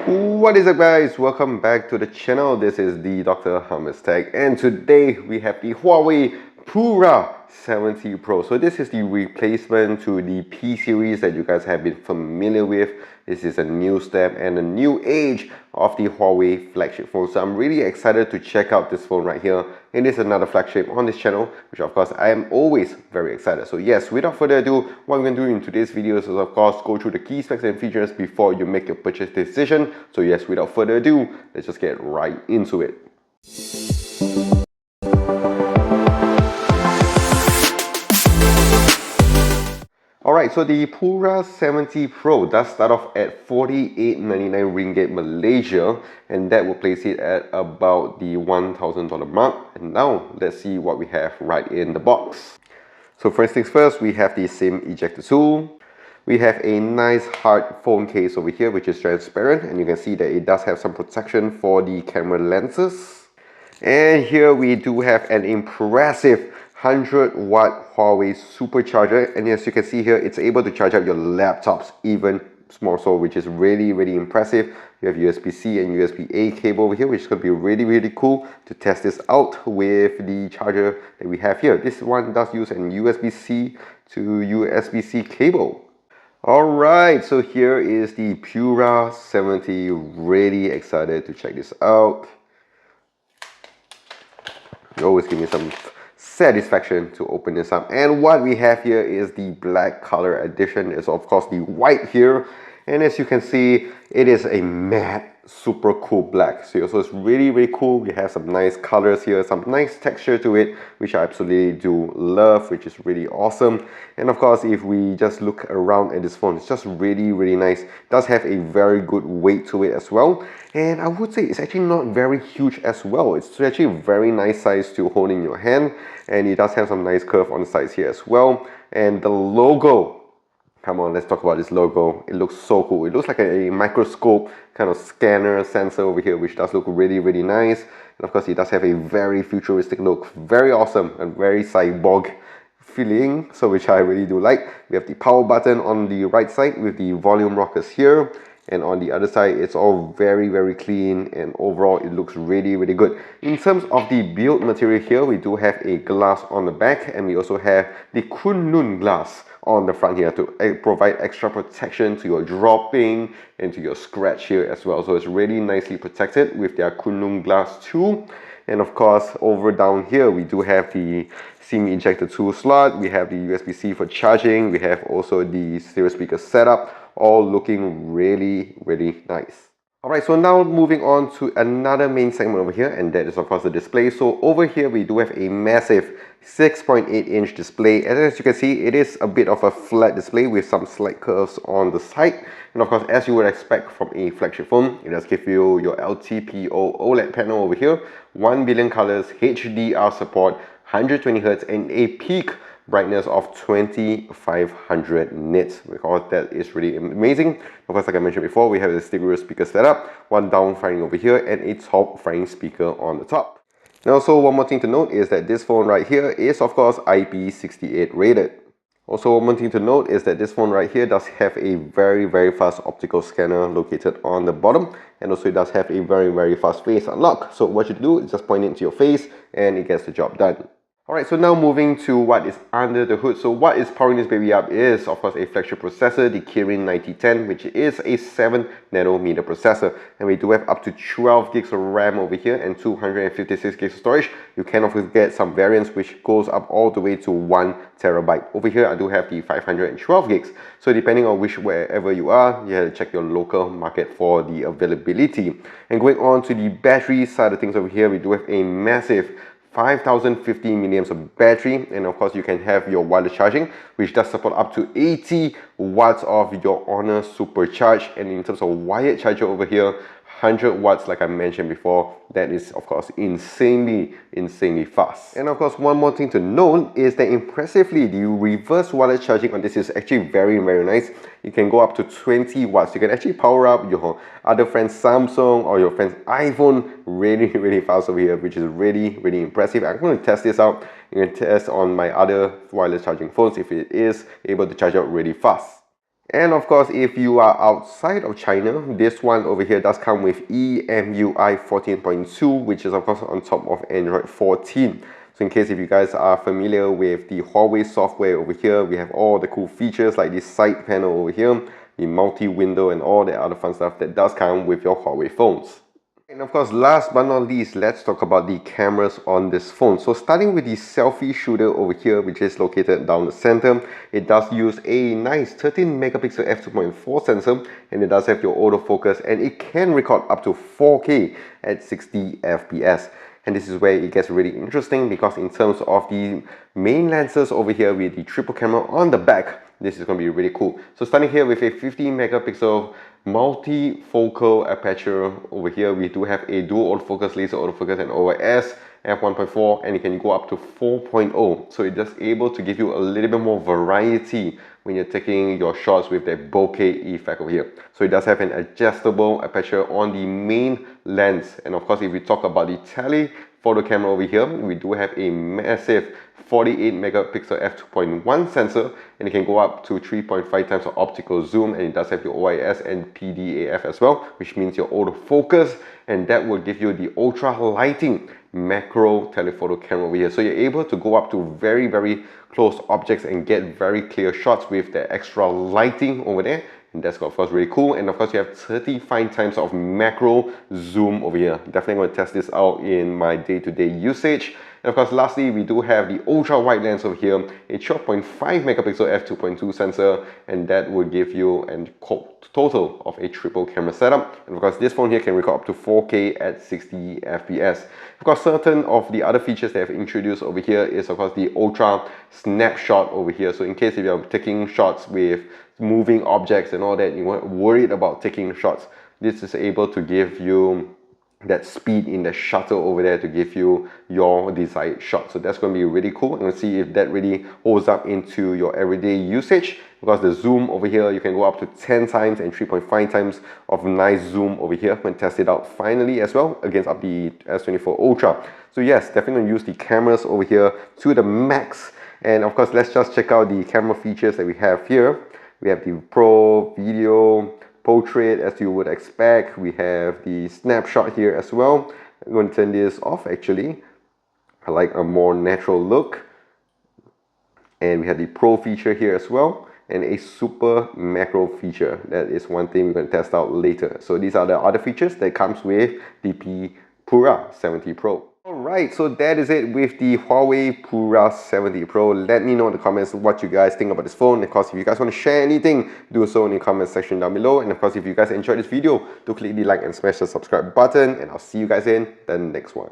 What is up, guys? Welcome back to the channel. This is the Dr. Hummus Tech, and today we have the Huawei Pura 70 Pro. So this is the replacement to the P series that you guys have been familiar with. This is a new step and a new age of the Huawei flagship phone. So I'm really excited to check out this phone right here. It is another flagship on this channel, which of course I am always very excited. So yes, without further ado, what we're going to do in today's video is of course go through the key specs and features before you make your purchase decision. So yes, without further ado, let's just get right into it. Alright, so the Pura 70 Pro does start off at 48.99 ringgit Malaysia, and that will place it at about the $1,000 mark. And now let's see what we have right in the box. So first things first, we have the SIM ejector tool. We have a nice hard phone case over here which is transparent, and you can see that it does have some protection for the camera lenses. And here we do have an impressive 100-watt Huawei supercharger, and as you can see here, it's able to charge up your laptops even more so, which is really impressive. You have USB-C and USB-A cable over here, which is going to be really cool to test this out with the charger that we have here. This one does use an USB-C to USB-C cable. Alright, so here is the Pura 70. Really excited to check this out. You always give me some satisfaction to open this up, and what we have here is the black color edition. Is of course the white here, and as you can see, it is a matte super cool black. So it's really cool. We have some nice colors here, some nice texture to it, which I absolutely do love, which is really awesome. And of course, if we just look around at this phone, it's just really nice. It does have a very good weight to it as well, and I would say it's actually not very huge as well. It's actually a very nice size to hold in your hand, and it does have some nice curve on the sides here as well. And the logo, come on, let's talk about this logo. It looks so cool. It looks like a microscope kind of scanner sensor over here, which does look really nice. And of course, it does have a very futuristic look, very awesome and very cyborg feeling, so which I really do like. We have the power button on the right side with the volume rockers here, and on the other side it's all very clean, and overall it looks really good. In terms of the build material here, we do have a glass on the back, and we also have the Kunlun glass on the front here to provide extra protection to your dropping and to your scratch here as well. So it's really nicely protected with their Kunlun glass too. And of course, over down here we do have the SIM ejector tool slot. We have the USB-C for charging. We have also the stereo speaker setup, all looking really nice. Alright, so now moving on to another main segment over here, and that is of course the display. So over here we do have a massive 6.8-inch display, and as you can see, it is a bit of a flat display with some slight curves on the side. And of course, as you would expect from a flagship phone, it does give you your LTPO OLED panel over here, 1 billion colors, HDR support, 120Hz, and a peak brightness of 2500 nits, because that is really amazing. Of course, like I mentioned before, we have the stereo speaker setup, one down firing over here and a top firing speaker on the top. And also, one more thing to note is that this phone right here is of course IP68 rated. Also, one more thing to note is that this phone right here does have a very fast optical scanner located on the bottom, and also it does have a very fast face unlock. So what you do is just point it to your face and it gets the job done. Alright, so now moving to what is under the hood. So what is powering this baby up is of course a flagship processor, the Kirin 9010, which is a 7nm processor, and we do have up to 12 gigs of RAM over here and 256 gigs of storage. You can of course get some variants which goes up all the way to 1 terabyte. Over here I do have the 512 gigs. So depending on wherever you are, you have to check your local market for the availability. And going on to the battery side of things over here, we do have a massive 5050 milliamps of battery, and of course you can have your wireless charging, which does support up to 80 watts of your Honor Supercharge. And in terms of wired charger over here, 100 watts, like I mentioned before. That is of course insanely fast. And of course, one more thing to note is that impressively, the reverse wireless charging on this is actually very nice. You can go up to 20 watts. You can actually power up your other friend's Samsung or your friend's iPhone really fast over here, which is really impressive. I'm going to test this out. You can test on my other wireless charging phones if it is able to charge out really fast. And of course, if you are outside of China, this one over here does come with EMUI 14.2, which is of course on top of Android 14. So in case if you guys are familiar with the Huawei software over here, we have all the cool features like this side panel over here, the multi-window and all the other fun stuff that does come with your Huawei phones. And of course, last but not least, let's talk about the cameras on this phone. So starting with the selfie shooter over here, which is located down the center, it does use a nice 13 megapixel f2.4 sensor, and it does have your autofocus, and it can record up to 4K at 60 FPS. And this is where it gets really interesting, because in terms of the main lenses over here with the triple camera on the back, this is going to be really cool. So starting here with a 15 megapixel multifocal aperture over here, we do have a dual autofocus, laser autofocus, and OIS f1.4, and it can go up to 4.0. So it's just able to give you a little bit more variety when you're taking your shots with that bokeh effect over here. So it does have an adjustable aperture on the main lens. And of course, if we talk about the telephoto camera over here, we do have a massive 48 megapixel f2.1 sensor, and it can go up to 3.5 times the optical zoom, and it does have your OIS and PDAF as well, which means your autofocus, and that will give you the ultra lighting macro telephoto camera over here. So you're able to go up to very, very close objects and get very clear shots with the extra lighting over there. And that's of course really cool. And of course you have 35 times of macro zoom over here. Definitely going to test this out in my day-to-day usage. And of course, lastly, we do have the ultra wide lens over here, a 12.5 megapixel f2.2 sensor, and that will give you a total of a triple camera setup. And of course, this phone here can record up to 4K at 60 FPS. Of course, certain of the other features they have introduced over here is of course the ultra snapshot over here. So in case if you're taking shots with moving objects and all that, you weren't worried about taking shots, this is able to give you that speed in the shutter over there to give you your desired shot. So that's going to be really cool, and we'll see if that really holds up into your everyday usage, because the zoom over here, you can go up to 10 times and 3.5 times of nice zoom over here when test it out finally as well against up the S24 Ultra. So yes, definitely use the cameras over here to the max. And of course, let's just check out the camera features that we have here. We have the Pro Video Portrait, as you would expect. We have the snapshot here as well. I'm going to turn this off actually. I like a more natural look. And we have the Pro feature here as well, and a super macro feature. That is one thing we're going to test out later. So these are the other features that comes with the Pura 70 Pro. Alright, so that is it with the Huawei Pura 70 Pro. Let me know in the comments what you guys think about this phone. Of course, if you guys want to share anything, do so in the comment section down below. And of course, if you guys enjoyed this video, do click the like and smash the subscribe button. And I'll see you guys in the next one.